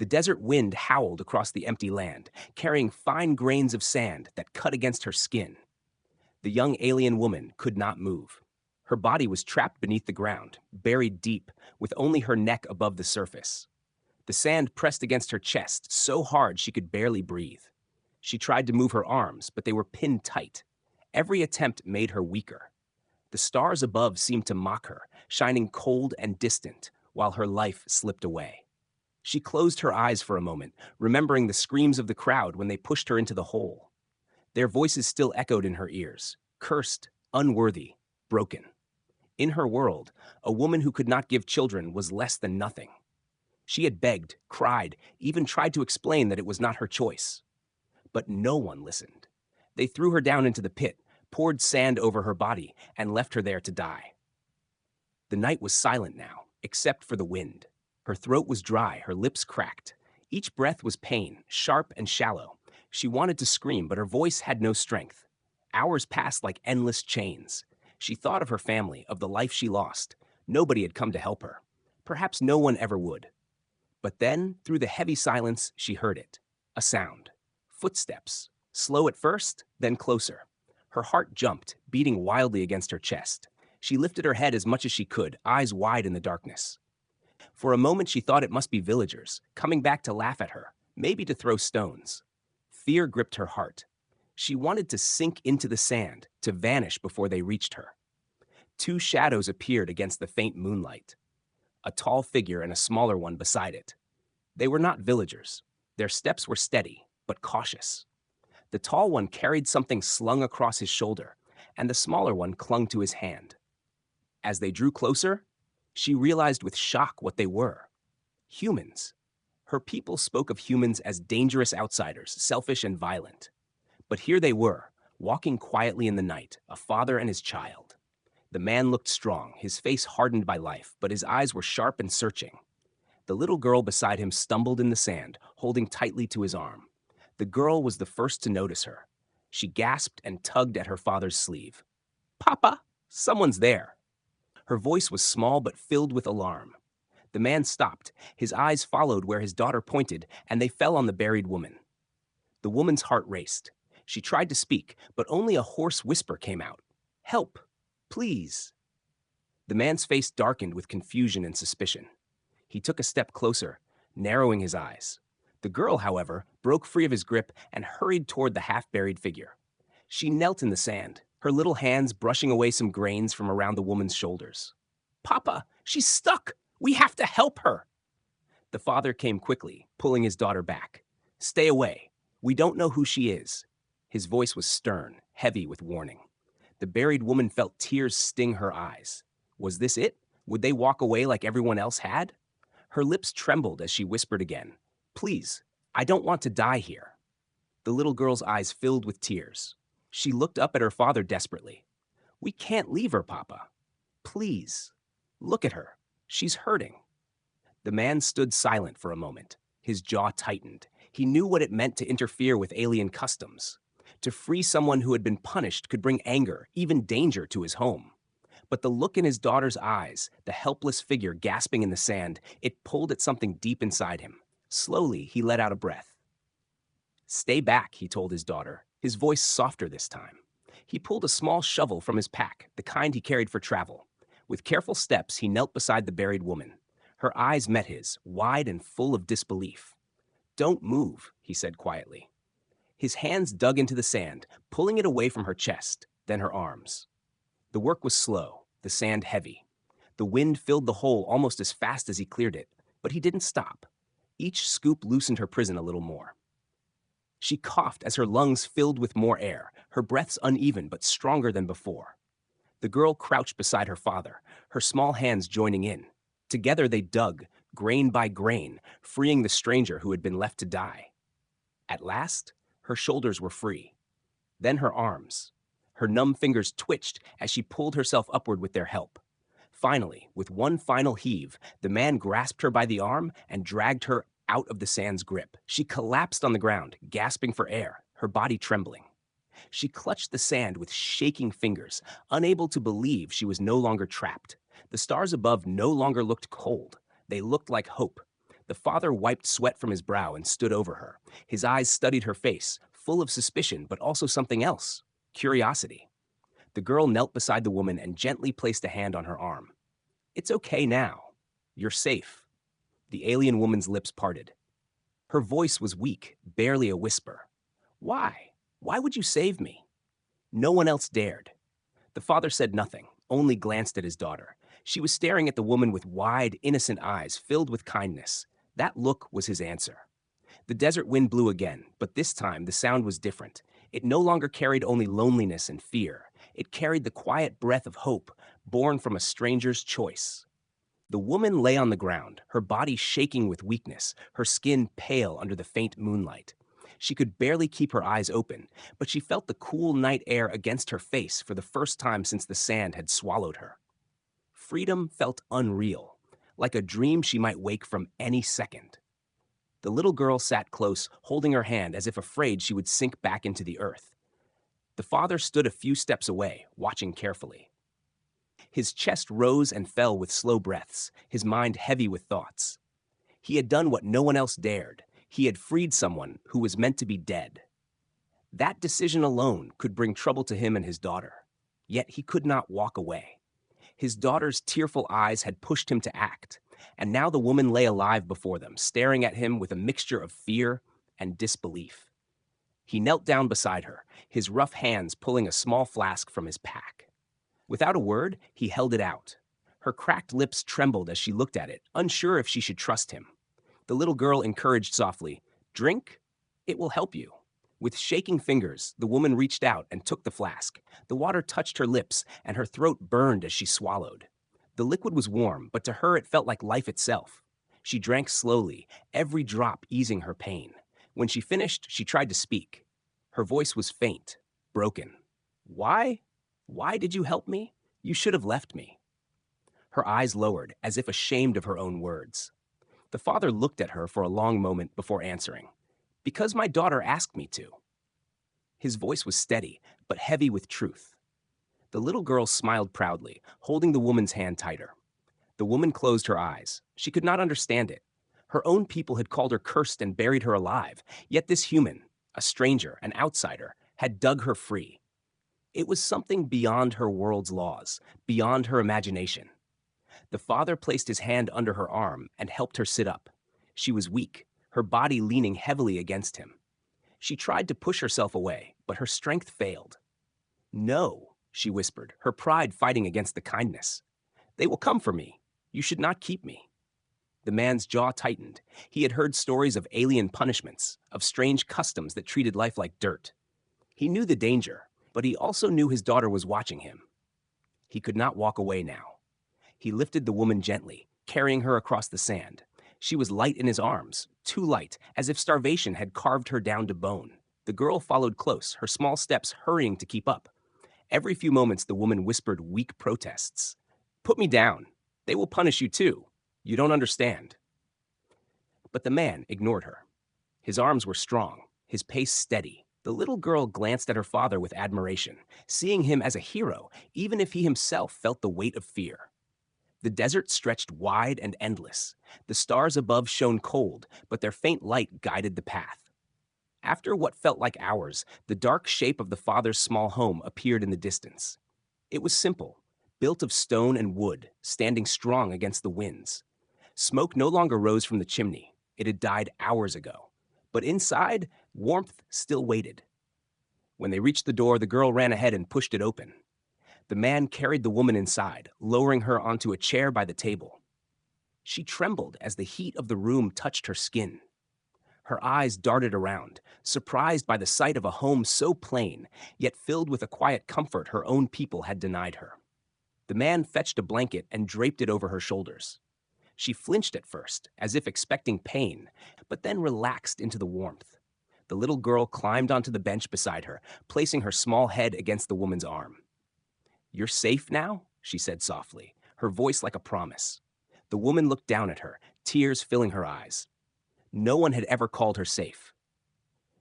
The desert wind howled across the empty land, carrying fine grains of sand that cut against her skin. The young alien woman could not move. Her body was trapped beneath the ground, buried deep, with only her neck above the surface. The sand pressed against her chest so hard she could barely breathe. She tried to move her arms, but they were pinned tight. Every attempt made her weaker. The stars above seemed to mock her, shining cold and distant, while her life slipped away. She closed her eyes for a moment, remembering the screams of the crowd when they pushed her into the hole. Their voices still echoed in her ears, cursed, unworthy, broken. In her world, a woman who could not give children was less than nothing. She had begged, cried, even tried to explain that it was not her choice. But no one listened. They threw her down into the pit, poured sand over her body, and left her there to die. The night was silent now, except for the wind. Her throat was dry, her lips cracked. Each breath was pain, sharp and shallow. She wanted to scream, but her voice had no strength. Hours passed like endless chains. She thought of her family, of the life she lost. Nobody had come to help her. Perhaps no one ever would. But then, through the heavy silence, she heard it. A sound. Footsteps. Slow at first, then closer. Her heart jumped, beating wildly against her chest. She lifted her head as much as she could, eyes wide in the darkness. For a moment she thought it must be villagers, coming back to laugh at her, maybe to throw stones. Fear gripped her heart. She wanted to sink into the sand, to vanish before they reached her. Two shadows appeared against the faint moonlight. A tall figure and a smaller one beside it. They were not villagers. Their steps were steady, but cautious. The tall one carried something slung across his shoulder, and the smaller one clung to his hand. As they drew closer, she realized with shock what they were. Humans. Her people spoke of humans as dangerous outsiders, selfish and violent. But here they were, walking quietly in the night, a father and his child. The man looked strong, his face hardened by life, but his eyes were sharp and searching. The little girl beside him stumbled in the sand, holding tightly to his arm. The girl was the first to notice her. She gasped and tugged at her father's sleeve. "Papa, someone's there." Her voice was small but filled with alarm. The man stopped. His eyes followed where his daughter pointed, and they fell on the buried woman. The woman's heart raced. She tried to speak, but only a hoarse whisper came out. "Help, please." The man's face darkened with confusion and suspicion. He took a step closer, narrowing his eyes. The girl, however, broke free of his grip and hurried toward the half-buried figure. She knelt in the sand, her little hands brushing away some grains from around the woman's shoulders. "Papa, she's stuck! We have to help her!" The father came quickly, pulling his daughter back. "Stay away. We don't know who she is." His voice was stern, heavy with warning. The buried woman felt tears sting her eyes. Was this it? Would they walk away like everyone else had? Her lips trembled as she whispered again, "Please, I don't want to die here." The little girl's eyes filled with tears. She looked up at her father desperately. "We can't leave her, Papa. Please, look at her. She's hurting." The man stood silent for a moment. His jaw tightened. He knew what it meant to interfere with alien customs. To free someone who had been punished could bring anger, even danger, to his home. But the look in his daughter's eyes, the helpless figure gasping in the sand, it pulled at something deep inside him. Slowly, he let out a breath. "Stay back," he told his daughter, his voice softer this time. He pulled a small shovel from his pack, the kind he carried for travel. With careful steps, he knelt beside the buried woman. Her eyes met his, wide and full of disbelief. "Don't move," he said quietly. His hands dug into the sand, pulling it away from her chest, then her arms. The work was slow, the sand heavy. The wind filled the hole almost as fast as he cleared it, but he didn't stop. Each scoop loosened her prison a little more. She coughed as her lungs filled with more air, her breaths uneven but stronger than before. The girl crouched beside her father, her small hands joining in. Together they dug, grain by grain, freeing the stranger who had been left to die. At last, her shoulders were free. Then her arms. Her numb fingers twitched as she pulled herself upward with their help. Finally, with one final heave, the man grasped her by the arm and dragged her out of the sand's grip. She collapsed on the ground, gasping for air, her body trembling. She clutched the sand with shaking fingers, unable to believe she was no longer trapped. The stars above no longer looked cold. They looked like hope. The father wiped sweat from his brow and stood over her. His eyes studied her face, full of suspicion but also something else, curiosity. The girl knelt beside the woman and gently placed a hand on her arm. "It's okay now. You're safe." The alien woman's lips parted. Her voice was weak, barely a whisper. "Why? Why would you save me?" No one else dared. The father said nothing, only glanced at his daughter. She was staring at the woman with wide, innocent eyes filled with kindness. That look was his answer. The desert wind blew again, but this time the sound was different. It no longer carried only loneliness and fear. It carried the quiet breath of hope, born from a stranger's choice. The woman lay on the ground, her body shaking with weakness, her skin pale under the faint moonlight. She could barely keep her eyes open, but she felt the cool night air against her face for the first time since the sand had swallowed her. Freedom felt unreal, like a dream she might wake from any second. The little girl sat close, holding her hand as if afraid she would sink back into the earth. The father stood a few steps away, watching carefully. His chest rose and fell with slow breaths, his mind heavy with thoughts. He had done what no one else dared. He had freed someone who was meant to be dead. That decision alone could bring trouble to him and his daughter. Yet he could not walk away. His daughter's tearful eyes had pushed him to act, and now the woman lay alive before them, staring at him with a mixture of fear and disbelief. He knelt down beside her, his rough hands pulling a small flask from his pack. Without a word, he held it out. Her cracked lips trembled as she looked at it, unsure if she should trust him. The little girl encouraged softly, "Drink? It will help you." With shaking fingers, the woman reached out and took the flask. The water touched her lips, and her throat burned as she swallowed. The liquid was warm, but to her it felt like life itself. She drank slowly, every drop easing her pain. When she finished, she tried to speak. Her voice was faint, broken. "Why? Why did you help me? You should have left me." Her eyes lowered, as if ashamed of her own words. The father looked at her for a long moment before answering. "Because my daughter asked me to." His voice was steady, but heavy with truth. The little girl smiled proudly, holding the woman's hand tighter. The woman closed her eyes. She could not understand it. Her own people had called her cursed and buried her alive, yet this human, a stranger, an outsider, had dug her free. It was something beyond her world's laws, beyond her imagination. The father placed his hand under her arm and helped her sit up. She was weak, her body leaning heavily against him. She tried to push herself away, but her strength failed. "No," she whispered, her pride fighting against the kindness. "They will come for me. You should not keep me." The man's jaw tightened. He had heard stories of alien punishments, of strange customs that treated life like dirt. He knew the danger, but he also knew his daughter was watching him. He could not walk away now. He lifted the woman gently, carrying her across the sand. She was light in his arms, too light, as if starvation had carved her down to bone. The girl followed close, her small steps hurrying to keep up. Every few moments, the woman whispered weak protests. "Put me down. They will punish you too. You don't understand." But the man ignored her. His arms were strong, his pace steady. The little girl glanced at her father with admiration, seeing him as a hero, even if he himself felt the weight of fear. The desert stretched wide and endless. The stars above shone cold, but their faint light guided the path. After what felt like hours, the dark shape of the father's small home appeared in the distance. It was simple, built of stone and wood, standing strong against the winds. Smoke no longer rose from the chimney. It had died hours ago. But inside, warmth still waited. When they reached the door, the girl ran ahead and pushed it open. The man carried the woman inside, lowering her onto a chair by the table. She trembled as the heat of the room touched her skin. Her eyes darted around, surprised by the sight of a home so plain, yet filled with a quiet comfort her own people had denied her. The man fetched a blanket and draped it over her shoulders. She flinched at first, as if expecting pain, but then relaxed into the warmth. The little girl climbed onto the bench beside her, placing her small head against the woman's arm. "You're safe now?" she said softly, her voice like a promise. The woman looked down at her, tears filling her eyes. No one had ever called her safe.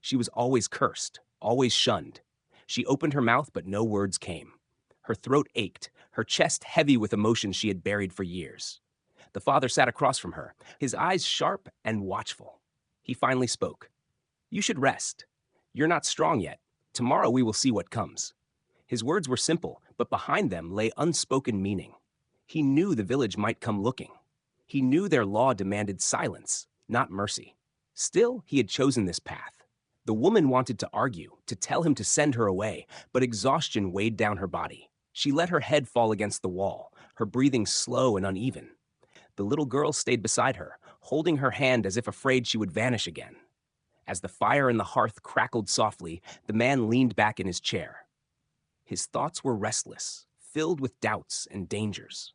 She was always cursed, always shunned. She opened her mouth, but no words came. Her throat ached, her chest heavy with emotions she had buried for years. The father sat across from her, his eyes sharp and watchful. He finally spoke. "You should rest. You're not strong yet. Tomorrow we will see what comes." His words were simple, but behind them lay unspoken meaning. He knew the village might come looking. He knew their law demanded silence, not mercy. Still, he had chosen this path. The woman wanted to argue, to tell him to send her away, but exhaustion weighed down her body. She let her head fall against the wall, her breathing slow and uneven. The little girl stayed beside her, holding her hand as if afraid she would vanish again. As the fire in the hearth crackled softly, the man leaned back in his chair. His thoughts were restless, filled with doubts and dangers.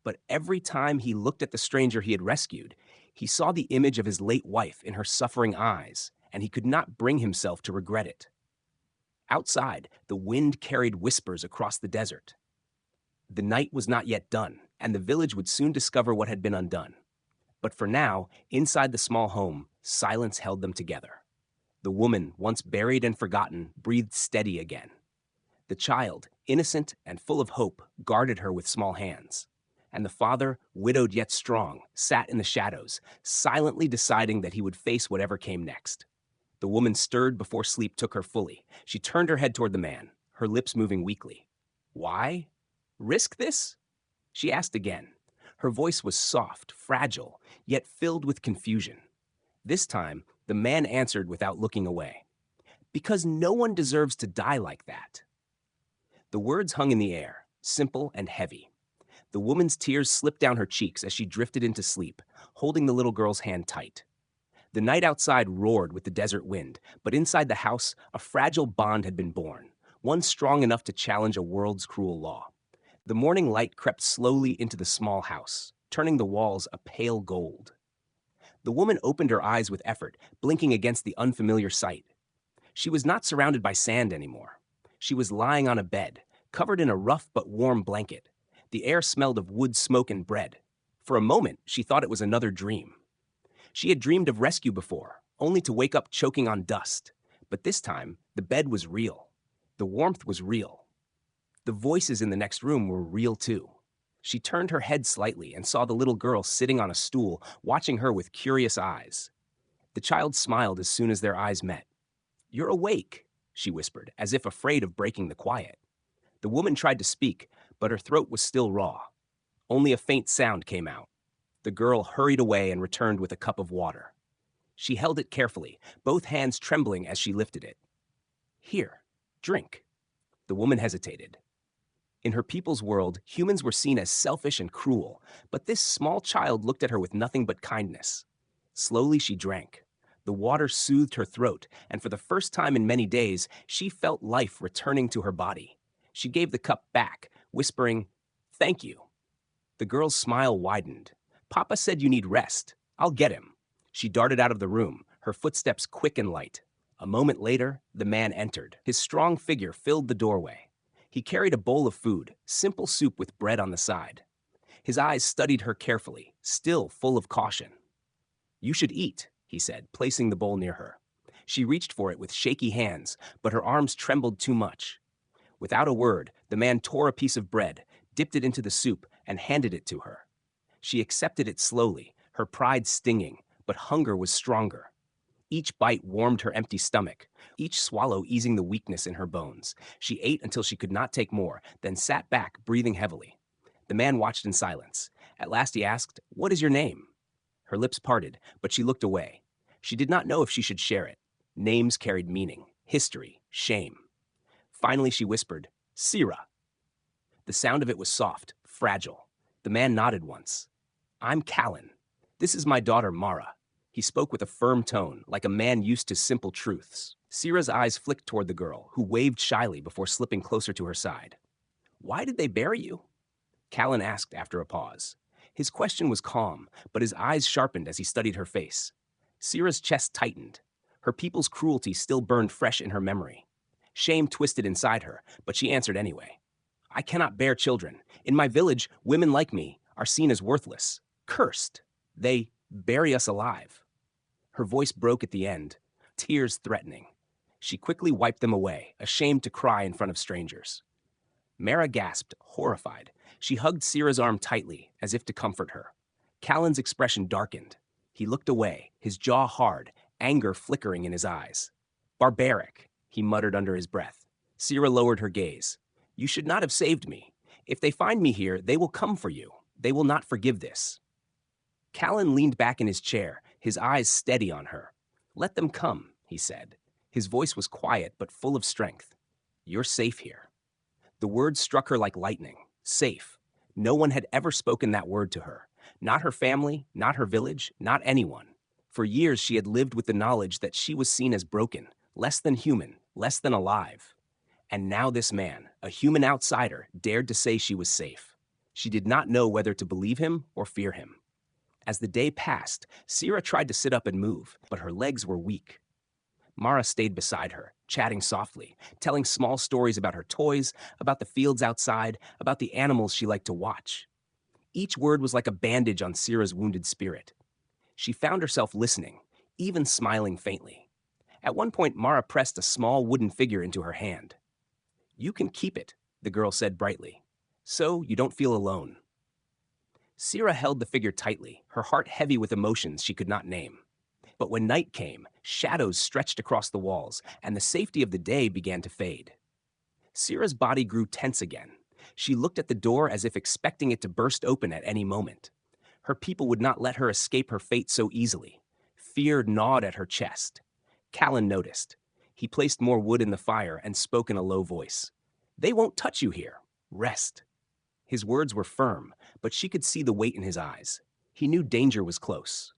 But every time he looked at the stranger he had rescued, he saw the image of his late wife in her suffering eyes, and he could not bring himself to regret it. Outside, the wind carried whispers across the desert. The night was not yet done, and the village would soon discover what had been undone. But for now, inside the small home, silence held them together. The woman, once buried and forgotten, breathed steady again. The child, innocent and full of hope, guarded her with small hands. And the father, widowed yet strong, sat in the shadows, silently deciding that he would face whatever came next. The woman stirred before sleep took her fully. She turned her head toward the man, her lips moving weakly. "Why? Risk this?" she asked again. Her voice was soft, fragile, yet filled with confusion. This time, the man answered without looking away. "Because no one deserves to die like that." The words hung in the air, simple and heavy. The woman's tears slipped down her cheeks as she drifted into sleep, holding the little girl's hand tight. The night outside roared with the desert wind, but inside the house, a fragile bond had been born, one strong enough to challenge a world's cruel law. The morning light crept slowly into the small house, turning the walls a pale gold. The woman opened her eyes with effort, blinking against the unfamiliar sight. She was not surrounded by sand anymore. She was lying on a bed, covered in a rough but warm blanket. The air smelled of wood smoke and bread. For a moment, she thought it was another dream. She had dreamed of rescue before, only to wake up choking on dust. But this time, the bed was real. The warmth was real. The voices in the next room were real too. She turned her head slightly and saw the little girl sitting on a stool, watching her with curious eyes. The child smiled as soon as their eyes met. "You're awake," she whispered, as if afraid of breaking the quiet. The woman tried to speak, but her throat was still raw. Only a faint sound came out. The girl hurried away and returned with a cup of water. She held it carefully, both hands trembling as she lifted it. "Here, drink." The woman hesitated. In her people's world, humans were seen as selfish and cruel, but this small child looked at her with nothing but kindness. Slowly she drank. The water soothed her throat, and for the first time in many days, she felt life returning to her body. She gave the cup back, whispering, "Thank you." The girl's smile widened. "Papa said you need rest. I'll get him." She darted out of the room, her footsteps quick and light. A moment later, the man entered. His strong figure filled the doorway. He carried a bowl of food, simple soup with bread on the side. His eyes studied her carefully, still full of caution. "You should eat," he said, placing the bowl near her. She reached for it with shaky hands, but her arms trembled too much. Without a word, the man tore a piece of bread, dipped it into the soup, and handed it to her. She accepted it slowly, her pride stinging, but hunger was stronger. Each bite warmed her empty stomach, each swallow easing the weakness in her bones. She ate until she could not take more, then sat back, breathing heavily. The man watched in silence. At last he asked, "What is your name?" Her lips parted, but she looked away. She did not know if she should share it. Names carried meaning, history, shame. Finally she whispered, "Sira." The sound of it was soft, fragile. The man nodded once. "I'm Callan. This is my daughter, Mara." He spoke with a firm tone, like a man used to simple truths. Sira's eyes flicked toward the girl, who waved shyly before slipping closer to her side. "Why did they bury you?" Callan asked after a pause. His question was calm, but his eyes sharpened as he studied her face. Sira's chest tightened. Her people's cruelty still burned fresh in her memory. Shame twisted inside her, but she answered anyway. "I cannot bear children. In my village, women like me are seen as worthless, cursed. They bury us alive." Her voice broke at the end, tears threatening. She quickly wiped them away, ashamed to cry in front of strangers. Mara gasped, horrified. She hugged Sira's arm tightly, as if to comfort her. Callan's expression darkened. He looked away, his jaw hard, anger flickering in his eyes. Barbaric, he muttered under his breath. Sira lowered her gaze. You should not have saved me. If they find me here, they will come for you. They will not forgive this. Callan leaned back in his chair, his eyes steady on her. Let them come, he said. His voice was quiet but full of strength. You're safe here. The word struck her like lightning. Safe. No one had ever spoken that word to her. Not her family, not her village, not anyone. For years she had lived with the knowledge that she was seen as broken, less than human, less than alive. And now this man, a human outsider, dared to say she was safe. She did not know whether to believe him or fear him. As the day passed, Sira tried to sit up and move, but her legs were weak. Mara stayed beside her, chatting softly, telling small stories about her toys, about the fields outside, about the animals she liked to watch. Each word was like a bandage on Sira's wounded spirit. She found herself listening, even smiling faintly. At one point, Mara pressed a small wooden figure into her hand. You can keep it, the girl said brightly, so you don't feel alone. Sira held the figure tightly, her heart heavy with emotions she could not name. But when night came, shadows stretched across the walls, and the safety of the day began to fade. Sira's body grew tense again. She looked at the door as if expecting it to burst open at any moment. Her people would not let her escape her fate so easily. Fear gnawed at her chest. Callan noticed. He placed more wood in the fire and spoke in a low voice. They won't touch you here. Rest. His words were firm, but she could see the weight in his eyes. He knew danger was close.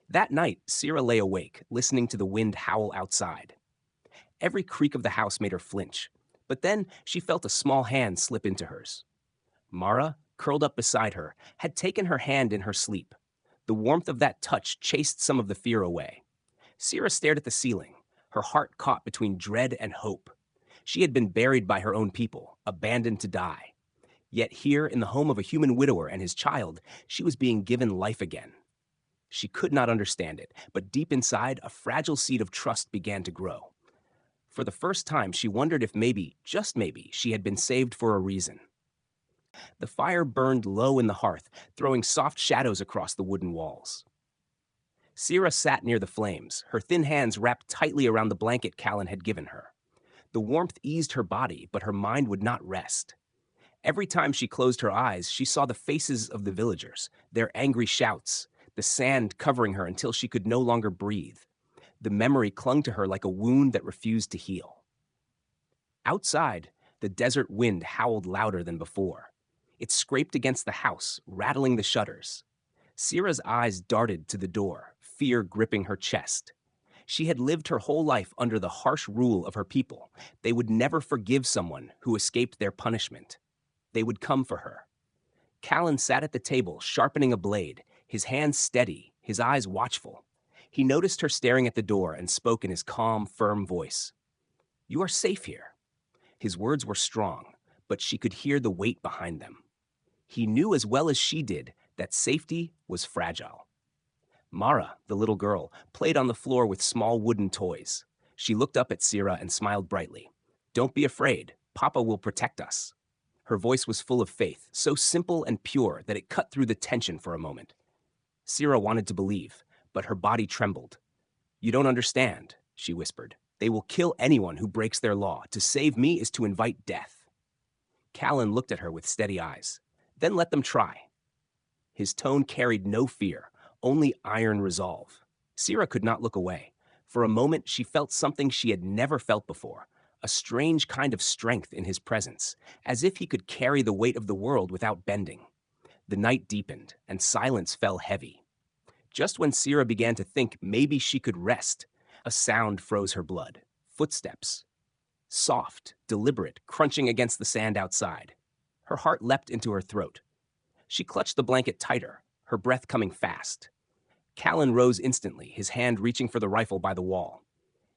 That night, Sira lay awake, listening to the wind howl outside. Every creak of the house made her flinch, but then she felt a small hand slip into hers. Mara, curled up beside her, had taken her hand in her sleep. The warmth of that touch chased some of the fear away. Sira stared at the ceiling, her heart caught between dread and hope. She had been buried by her own people, abandoned to die. Yet here, in the home of a human widower and his child, she was being given life again. She could not understand it, but deep inside, a fragile seed of trust began to grow. For the first time, she wondered if maybe, just maybe, she had been saved for a reason. The fire burned low in the hearth, throwing soft shadows across the wooden walls. Sira sat near the flames, her thin hands wrapped tightly around the blanket Callan had given her. The warmth eased her body, but her mind would not rest. Every time she closed her eyes, she saw the faces of the villagers, their angry shouts, the sand covering her until she could no longer breathe. The memory clung to her like a wound that refused to heal. Outside, the desert wind howled louder than before. It scraped against the house, rattling the shutters. Sira's eyes darted to the door, fear gripping her chest. She had lived her whole life under the harsh rule of her people. They would never forgive someone who escaped their punishment. They would come for her. Callan sat at the table, sharpening a blade, his hands steady, his eyes watchful. He noticed her staring at the door and spoke in his calm, firm voice. You are safe here. His words were strong, but she could hear the weight behind them. He knew as well as she did that safety was fragile. Mara, the little girl, played on the floor with small wooden toys. She looked up at Sira and smiled brightly. Don't be afraid. Papa will protect us. Her voice was full of faith, so simple and pure that it cut through the tension for a moment. Sira wanted to believe, but her body trembled. You don't understand, she whispered. They will kill anyone who breaks their law. To save me is to invite death. Callan looked at her with steady eyes. Then let them try. His tone carried no fear, only iron resolve. Sira could not look away. For a moment, she felt something she had never felt before, a strange kind of strength in his presence, as if he could carry the weight of the world without bending. The night deepened, and silence fell heavy. Just when Sira began to think maybe she could rest, a sound froze her blood. Footsteps. Soft, deliberate, crunching against the sand outside. Her heart leapt into her throat. She clutched the blanket tighter, her breath coming fast. Callan rose instantly, his hand reaching for the rifle by the wall.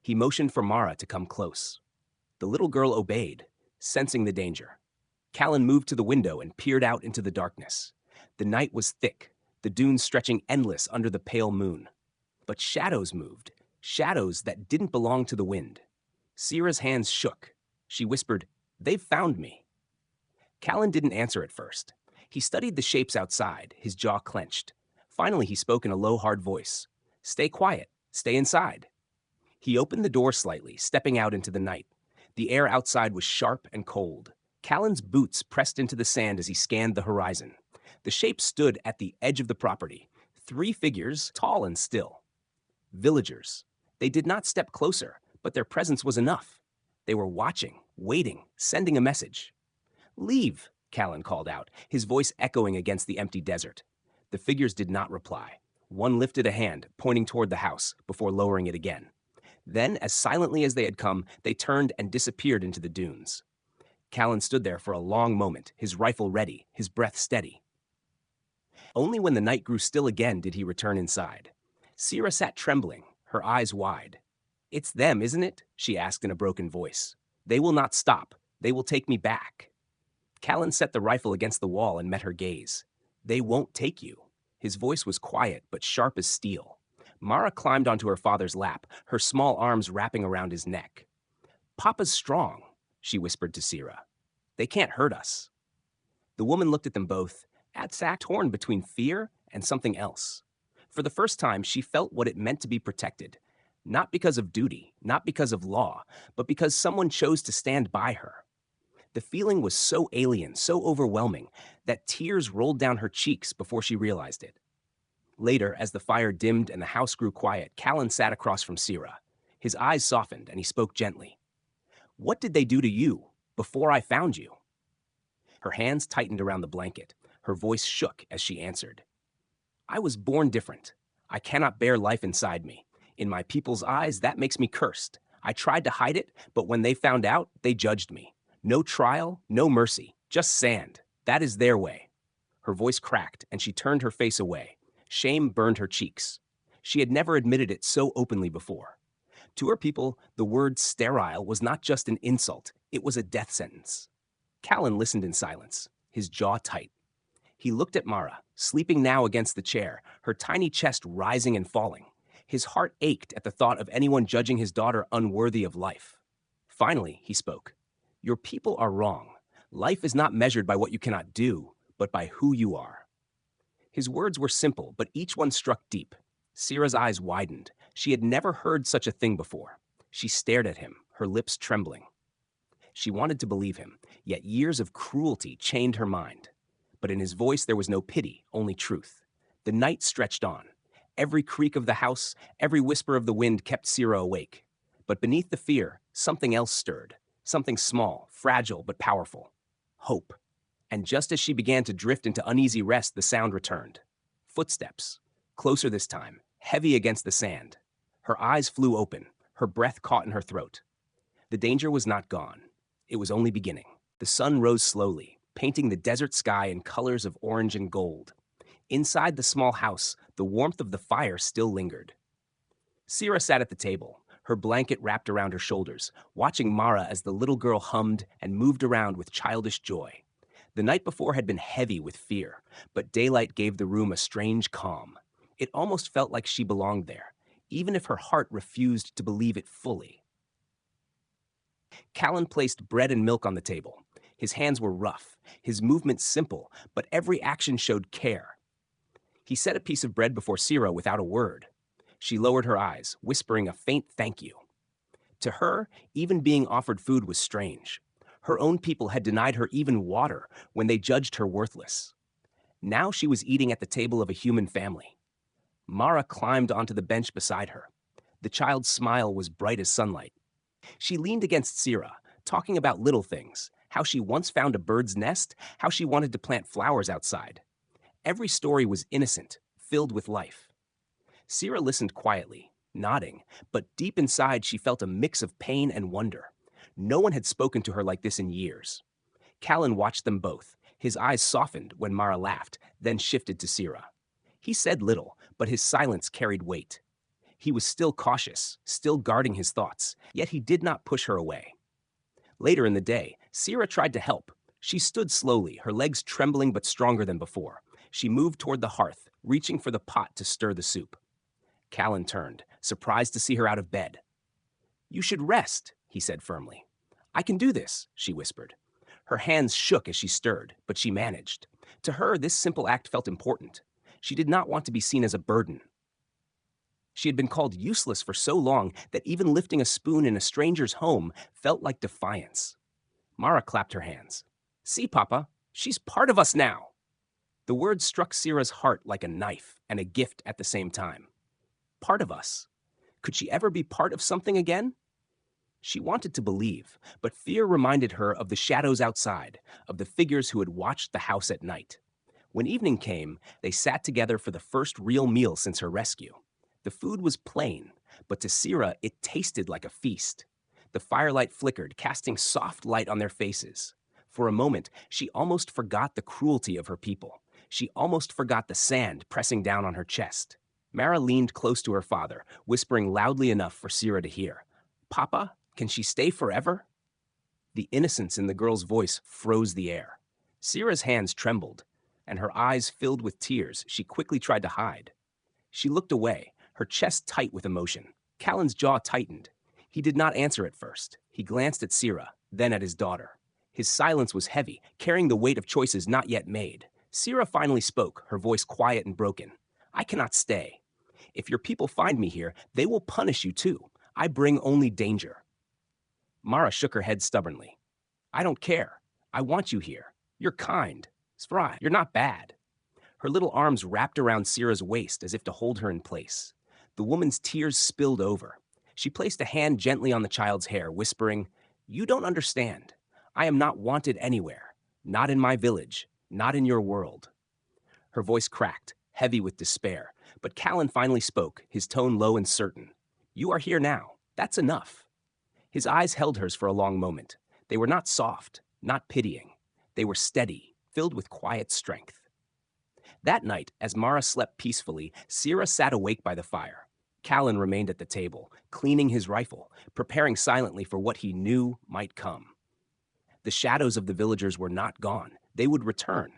He motioned for Mara to come close. The little girl obeyed, sensing the danger. Callan moved to the window and peered out into the darkness. The night was thick, the dunes stretching endless under the pale moon. But shadows moved, shadows that didn't belong to the wind. Sira's hands shook. She whispered, "They've found me." Callan didn't answer at first. He studied the shapes outside, his jaw clenched. Finally, he spoke in a low, hard voice. Stay quiet. Stay inside. He opened the door slightly, stepping out into the night. The air outside was sharp and cold. Callan's boots pressed into the sand as he scanned the horizon. The shape stood at the edge of the property, 3 figures, tall and still. Villagers. They did not step closer, but their presence was enough. They were watching, waiting, sending a message. Leave, Callan called out, his voice echoing against the empty desert. The figures did not reply. One lifted a hand, pointing toward the house, before lowering it again. Then, as silently as they had come, they turned and disappeared into the dunes. Callan stood there for a long moment, his rifle ready, his breath steady. Only when the night grew still again did he return inside. Sira sat trembling, her eyes wide. It's them, isn't it? She asked in a broken voice. They will not stop. They will take me back. Callan set the rifle against the wall and met her gaze. They won't take you. His voice was quiet, but sharp as steel. Mara climbed onto her father's lap, her small arms wrapping around his neck. Papa's strong, she whispered to Sira. They can't hurt us. The woman looked at them both, Atsak torn between fear and something else. For the first time, she felt what it meant to be protected. Not because of duty, not because of law, but because someone chose to stand by her. The feeling was so alien, so overwhelming, that tears rolled down her cheeks before she realized it. Later, as the fire dimmed and the house grew quiet, Callan sat across from Sira. His eyes softened, and he spoke gently. What did they do to you before I found you? Her hands tightened around the blanket. Her voice shook as she answered. I was born different. I cannot bear life inside me. In my people's eyes, that makes me cursed. I tried to hide it, but when they found out, they judged me. No trial, no mercy, just sand. That is their way. Her voice cracked, and she turned her face away. Shame burned her cheeks. She had never admitted it so openly before. To her people, the word sterile was not just an insult, it was a death sentence. Callan listened in silence, his jaw tight. He looked at Mara, sleeping now against the chair, her tiny chest rising and falling. His heart ached at the thought of anyone judging his daughter unworthy of life. Finally, he spoke. Your people are wrong. Life is not measured by what you cannot do, but by who you are. His words were simple, but each one struck deep. Sira's eyes widened. She had never heard such a thing before. She stared at him, her lips trembling. She wanted to believe him, yet years of cruelty chained her mind. But in his voice there was no pity, only truth. The night stretched on. Every creak of the house, every whisper of the wind kept Sira awake. But beneath the fear, something else stirred. Something small, fragile, but powerful. Hope. And just as she began to drift into uneasy rest, the sound returned. Footsteps. Closer this time, heavy against the sand. Her eyes flew open, her breath caught in her throat. The danger was not gone. It was only beginning. The sun rose slowly, painting the desert sky in colors of orange and gold. Inside the small house, the warmth of the fire still lingered. Sira sat at the table, her blanket wrapped around her shoulders, watching Mara as the little girl hummed and moved around with childish joy. The night before had been heavy with fear, but daylight gave the room a strange calm. It almost felt like she belonged there, even if her heart refused to believe it fully. Callan placed bread and milk on the table. His hands were rough, his movements simple, but every action showed care. He set a piece of bread before Sira without a word. She lowered her eyes, whispering a faint thank you. To her, even being offered food was strange. Her own people had denied her even water when they judged her worthless. Now she was eating at the table of a human family. Mara climbed onto the bench beside her. The child's smile was bright as sunlight. She leaned against Sira, talking about little things, how she once found a bird's nest, how she wanted to plant flowers outside. Every story was innocent, filled with life. Sira listened quietly, nodding, but deep inside she felt a mix of pain and wonder. No one had spoken to her like this in years. Callan watched them both. His eyes softened when Mara laughed, then shifted to Sira. He said little, but his silence carried weight. He was still cautious, still guarding his thoughts, yet he did not push her away. Later in the day, Sira tried to help. She stood slowly, her legs trembling but stronger than before. She moved toward the hearth, reaching for the pot to stir the soup. Callan turned, surprised to see her out of bed. You should rest, he said firmly. I can do this, she whispered. Her hands shook as she stirred, but she managed. To her, this simple act felt important. She did not want to be seen as a burden. She had been called useless for so long that even lifting a spoon in a stranger's home felt like defiance. Mara clapped her hands. See, Papa, she's part of us now. The words struck Sira's heart like a knife and a gift at the same time. Part of us. Could she ever be part of something again? She wanted to believe, but fear reminded her of the shadows outside, of the figures who had watched the house at night. When evening came, they sat together for the first real meal since her rescue. The food was plain, but to Sira it tasted like a feast. The firelight flickered, casting soft light on their faces. For a moment, she almost forgot the cruelty of her people. She almost forgot the sand pressing down on her chest. Mara leaned close to her father, whispering loudly enough for Sira to hear. Papa, can she stay forever? The innocence in the girl's voice froze the air. Sira's hands trembled, and her eyes filled with tears she quickly tried to hide. She looked away, her chest tight with emotion. Callan's jaw tightened. He did not answer at first. He glanced at Sira, then at his daughter. His silence was heavy, carrying the weight of choices not yet made. Sira finally spoke, her voice quiet and broken. I cannot stay. If your people find me here, they will punish you too. I bring only danger. Mara shook her head stubbornly. I don't care. I want you here. You're kind. Svrai, you're not bad. Her little arms wrapped around Sira's waist as if to hold her in place. The woman's tears spilled over. She placed a hand gently on the child's hair, whispering, You don't understand. I am not wanted anywhere. Not in my village. Not in your world. Her voice cracked, heavy with despair, but Callan finally spoke, his tone low and certain. You are here now. That's enough. His eyes held hers for a long moment. They were not soft, not pitying. They were steady, filled with quiet strength. That night, as Mara slept peacefully, Sira sat awake by the fire. Callan remained at the table, cleaning his rifle, preparing silently for what he knew might come. The shadows of the villagers were not gone. They would return.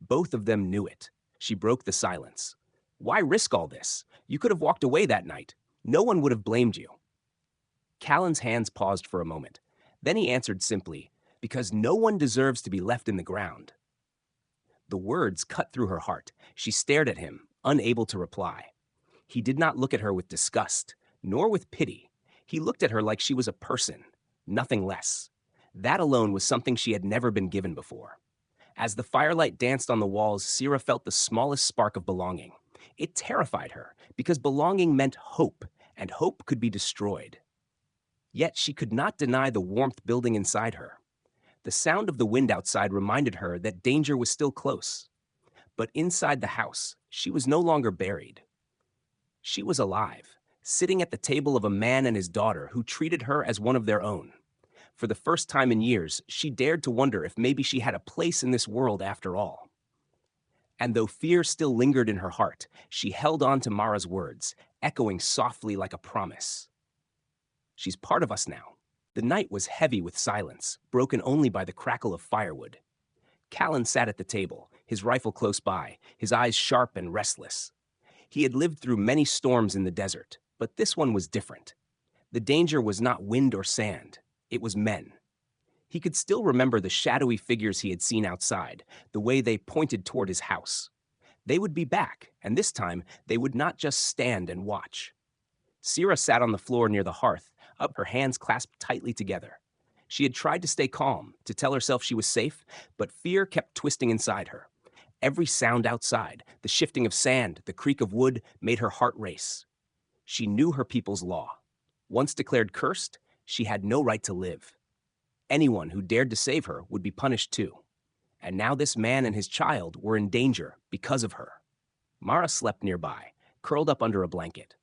Both of them knew it. She broke the silence. Why risk all this? You could have walked away that night. No one would have blamed you. Callan's hands paused for a moment. Then he answered simply, Because no one deserves to be left in the ground. The words cut through her heart. She stared at him, unable to reply. He did not look at her with disgust, nor with pity. He looked at her like she was a person, nothing less. That alone was something she had never been given before. As the firelight danced on the walls, Sira felt the smallest spark of belonging. It terrified her, because belonging meant hope, and hope could be destroyed. Yet she could not deny the warmth building inside her. The sound of the wind outside reminded her that danger was still close. But inside the house, she was no longer buried. She was alive, sitting at the table of a man and his daughter who treated her as one of their own. For the first time in years, she dared to wonder if maybe she had a place in this world after all. And though fear still lingered in her heart, she held on to Mara's words, echoing softly like a promise. She's part of us now. The night was heavy with silence, broken only by the crackle of firewood. Callan sat at the table, his rifle close by, his eyes sharp and restless. He had lived through many storms in the desert, but this one was different. The danger was not wind or sand. It was men. He could still remember the shadowy figures he had seen outside, the way they pointed toward his house. They would be back, and this time they would not just stand and watch. Sira sat on the floor near the hearth, up her hands clasped tightly together. She had tried to stay calm, to tell herself she was safe, but fear kept twisting inside her. Every sound outside, the shifting of sand, the creak of wood, made her heart race. She knew her people's law. Once declared cursed, she had no right to live. Anyone who dared to save her would be punished too. And now this man and his child were in danger because of her. Mara slept nearby, curled up under a blanket.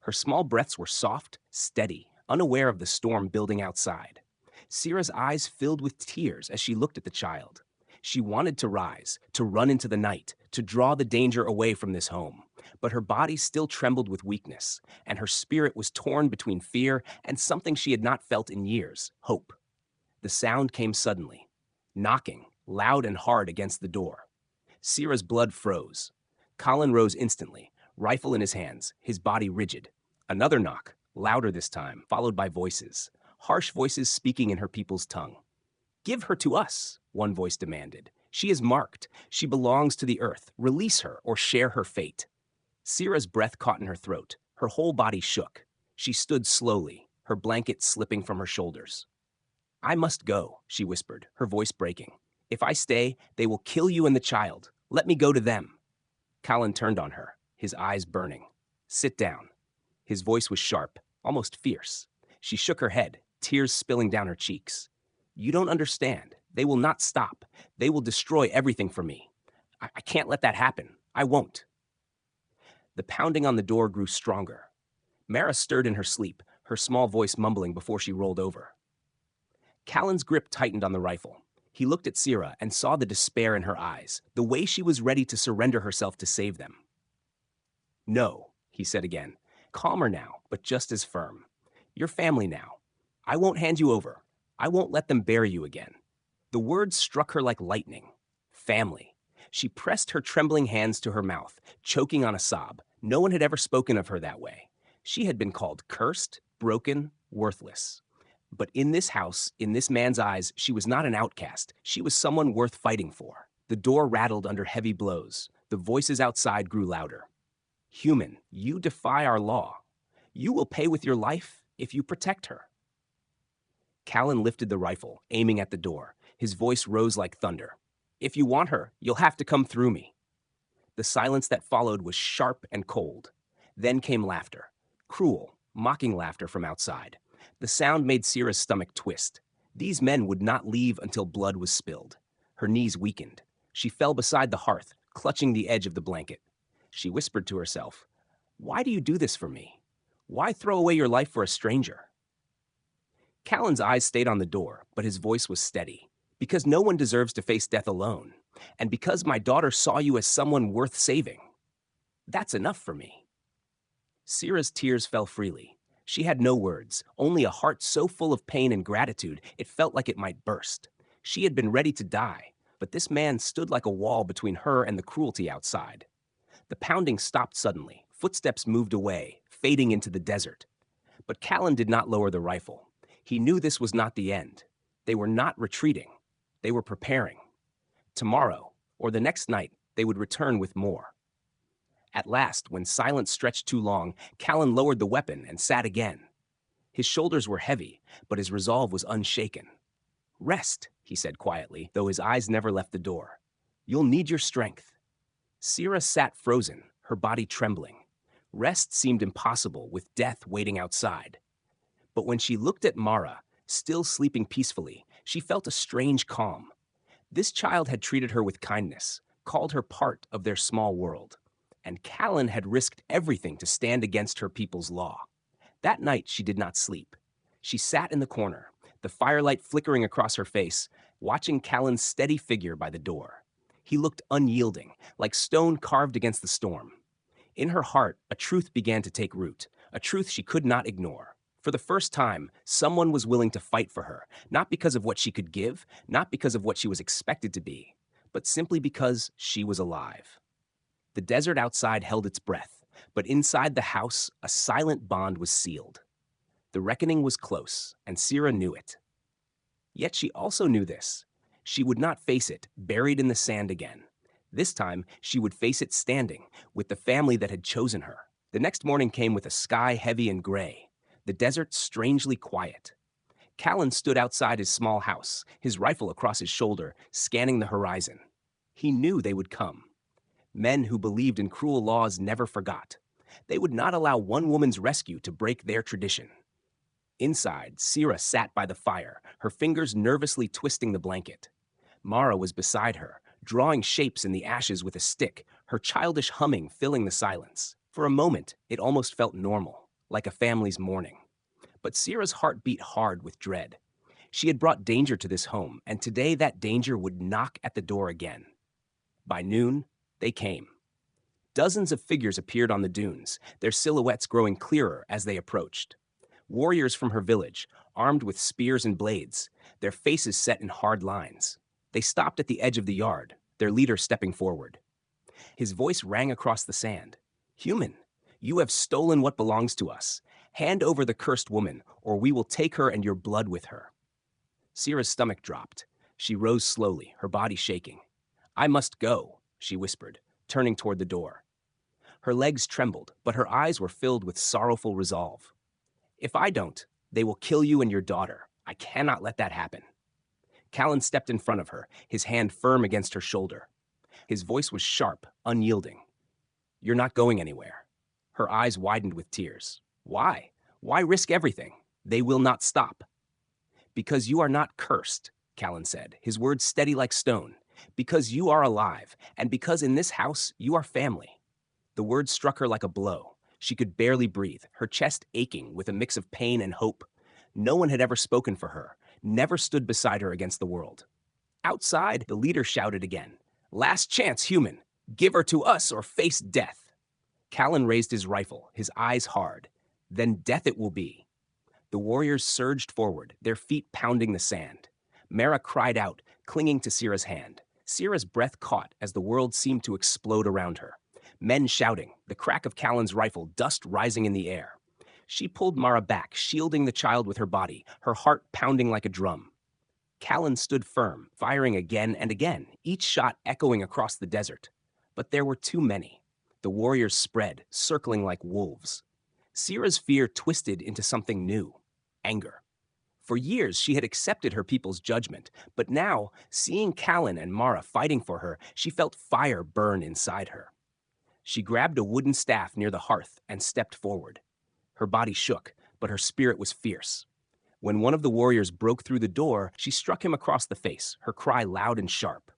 Her small breaths were soft, steady, unaware of the storm building outside. Sira's eyes filled with tears as she looked at the child. She wanted to rise, to run into the night, to draw the danger away from this home. But her body still trembled with weakness, and her spirit was torn between fear and something she had not felt in years, hope. The sound came suddenly, knocking, loud and hard against the door. Sira's blood froze. Colin rose instantly, rifle in his hands, his body rigid. Another knock, louder this time, followed by voices, harsh voices speaking in her people's tongue. Give her to us, one voice demanded. She is marked. She belongs to the earth. Release her or share her fate. Sierra's breath caught in her throat. Her whole body shook. She stood slowly, her blanket slipping from her shoulders. I must go, she whispered, her voice breaking. If I stay, they will kill you and the child. Let me go to them. Callan turned on her, his eyes burning. Sit down. His voice was sharp, almost fierce. She shook her head, tears spilling down her cheeks. You don't understand. They will not stop. They will destroy everything for me. I can't let that happen. I won't. The pounding on the door grew stronger. Mara stirred in her sleep, her small voice mumbling before she rolled over. Callan's grip tightened on the rifle. He looked at Sierra and saw the despair in her eyes, the way she was ready to surrender herself to save them. No, he said again, calmer now, but just as firm. You're family now. I won't hand you over. I won't let them bury you again. The words struck her like lightning. Family. She pressed her trembling hands to her mouth, choking on a sob. No one had ever spoken of her that way. She had been called cursed, broken, worthless. But in this house, in this man's eyes, she was not an outcast. She was someone worth fighting for. The door rattled under heavy blows. The voices outside grew louder. Human, you defy our law. You will pay with your life if you protect her. Callan lifted the rifle, aiming at the door. His voice rose like thunder. If you want her, you'll have to come through me. The silence that followed was sharp and cold. Then came laughter. Cruel, mocking laughter from outside. The sound made Sierra's stomach twist. These men would not leave until blood was spilled. Her knees weakened. She fell beside the hearth, clutching the edge of the blanket. She whispered to herself, "Why do you do this for me? Why throw away your life for a stranger?" Callan's eyes stayed on the door, but his voice was steady. Because no one deserves to face death alone, and because my daughter saw you as someone worth saving. That's enough for me. Sierra's tears fell freely. She had no words, only a heart so full of pain and gratitude it felt like it might burst. She had been ready to die, but this man stood like a wall between her and the cruelty outside. The pounding stopped suddenly. Footsteps moved away, fading into the desert. But Callan did not lower the rifle. He knew this was not the end. They were not retreating. They were preparing. Tomorrow, or the next night, they would return with more. At last, when silence stretched too long, Callan lowered the weapon and sat again. His shoulders were heavy, but his resolve was unshaken. Rest, he said quietly, though his eyes never left the door. You'll need your strength. Sierra sat frozen, her body trembling. Rest seemed impossible with death waiting outside. But when she looked at Mara, still sleeping peacefully, she felt a strange calm. This child had treated her with kindness, called her part of their small world. And Callan had risked everything to stand against her people's law. That night she did not sleep. She sat in the corner, the firelight flickering across her face, watching Callan's steady figure by the door. He looked unyielding, like stone carved against the storm. In her heart, a truth began to take root, a truth she could not ignore. For the first time, someone was willing to fight for her, not because of what she could give, not because of what she was expected to be, but simply because she was alive. The desert outside held its breath, but inside the house, a silent bond was sealed. The reckoning was close, and Sierra knew it. Yet she also knew this. She would not face it, buried in the sand again. This time, she would face it standing, with the family that had chosen her. The next morning came with a sky heavy and gray, the desert strangely quiet. Callan stood outside his small house, his rifle across his shoulder, scanning the horizon. He knew they would come. Men who believed in cruel laws never forgot. They would not allow one woman's rescue to break their tradition. Inside, Sierra sat by the fire, her fingers nervously twisting the blanket. Mara was beside her, drawing shapes in the ashes with a stick, her childish humming filling the silence. For a moment, it almost felt normal, like a family's mourning. But Sierra's heart beat hard with dread. She had brought danger to this home, and today that danger would knock at the door again. By noon, they came. Dozens of figures appeared on the dunes, their silhouettes growing clearer as they approached. Warriors from her village, armed with spears and blades, their faces set in hard lines. They stopped at the edge of the yard, their leader stepping forward. His voice rang across the sand. "Human, you have stolen what belongs to us. Hand over the cursed woman, or we will take her and your blood with her." Sierra's stomach dropped. She rose slowly, her body shaking. I must go, she whispered, turning toward the door. Her legs trembled, but her eyes were filled with sorrowful resolve. If I don't, they will kill you and your daughter. I cannot let that happen. Callan stepped in front of her, his hand firm against her shoulder. His voice was sharp, unyielding. You're not going anywhere. Her eyes widened with tears. Why? Why risk everything? They will not stop. Because you are not cursed, Callan said, his words steady like stone. Because you are alive, and because in this house you are family. The words struck her like a blow. She could barely breathe, her chest aching with a mix of pain and hope. No one had ever spoken for her, never stood beside her against the world. Outside, the leader shouted again. Last chance, human. Give her to us or face death. Callan raised his rifle, his eyes hard. Then death it will be. The warriors surged forward, their feet pounding the sand. Mara cried out, clinging to Sira's hand. Sira's breath caught as the world seemed to explode around her. Men shouting, the crack of Callan's rifle, dust rising in the air. She pulled Mara back, shielding the child with her body, her heart pounding like a drum. Callan stood firm, firing again and again, each shot echoing across the desert. But there were too many. The warriors spread, circling like wolves. Sira's fear twisted into something new, anger. For years, she had accepted her people's judgment, but now, seeing Callan and Mara fighting for her, she felt fire burn inside her. She grabbed a wooden staff near the hearth and stepped forward. Her body shook, but her spirit was fierce. When one of the warriors broke through the door, she struck him across the face, her cry loud and sharp.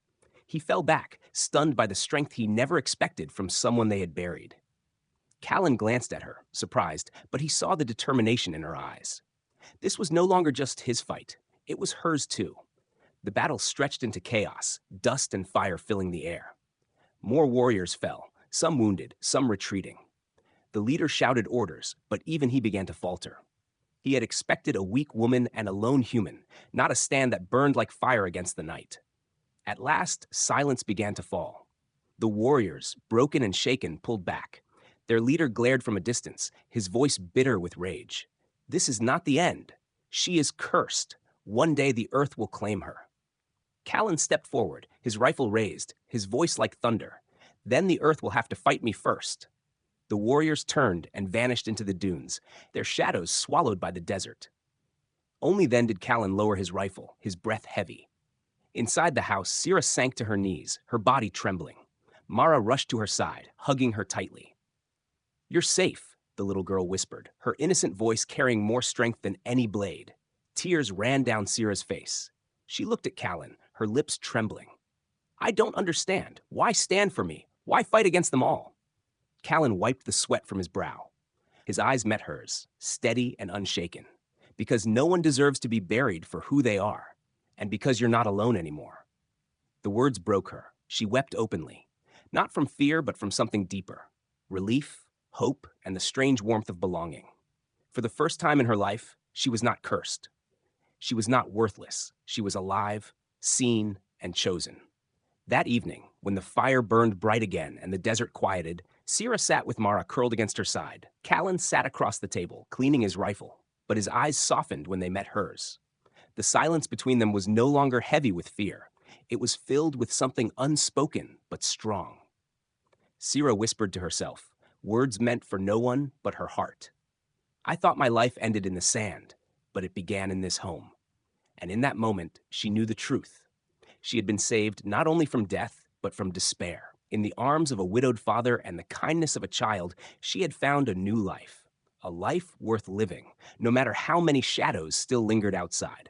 He fell back, stunned by the strength he never expected from someone they had buried. Callan glanced at her, surprised, but he saw the determination in her eyes. This was no longer just his fight. It was hers too. The battle stretched into chaos, dust and fire filling the air. More warriors fell, some wounded, some retreating. The leader shouted orders, but even he began to falter. He had expected a weak woman and a lone human, not a stand that burned like fire against the night. At last, silence began to fall. The warriors, broken and shaken, pulled back. Their leader glared from a distance, his voice bitter with rage. This is not the end. She is cursed. One day the earth will claim her. Callan stepped forward, his rifle raised, his voice like thunder. Then the earth will have to fight me first. The warriors turned and vanished into the dunes, their shadows swallowed by the desert. Only then did Callan lower his rifle, his breath heavy. Inside the house, Sira sank to her knees, her body trembling. Mara rushed to her side, hugging her tightly. You're safe, the little girl whispered, her innocent voice carrying more strength than any blade. Tears ran down Sira's face. She looked at Callan, her lips trembling. I don't understand. Why stand for me? Why fight against them all? Callan wiped the sweat from his brow. His eyes met hers, steady and unshaken. Because no one deserves to be buried for who they are, and because you're not alone anymore. The words broke her. She wept openly, not from fear, but from something deeper. Relief, hope, and the strange warmth of belonging. For the first time in her life, she was not cursed. She was not worthless. She was alive, seen, and chosen. That evening, when the fire burned bright again and the desert quieted, Sira sat with Mara curled against her side. Callan sat across the table, cleaning his rifle, but his eyes softened when they met hers. The silence between them was no longer heavy with fear. It was filled with something unspoken but strong. Sira whispered to herself, words meant for no one but her heart. I thought my life ended in the sand, but it began in this home. And in that moment, she knew the truth. She had been saved not only from death, but from despair. In the arms of a widowed father and the kindness of a child, she had found a new life. A life worth living, no matter how many shadows still lingered outside.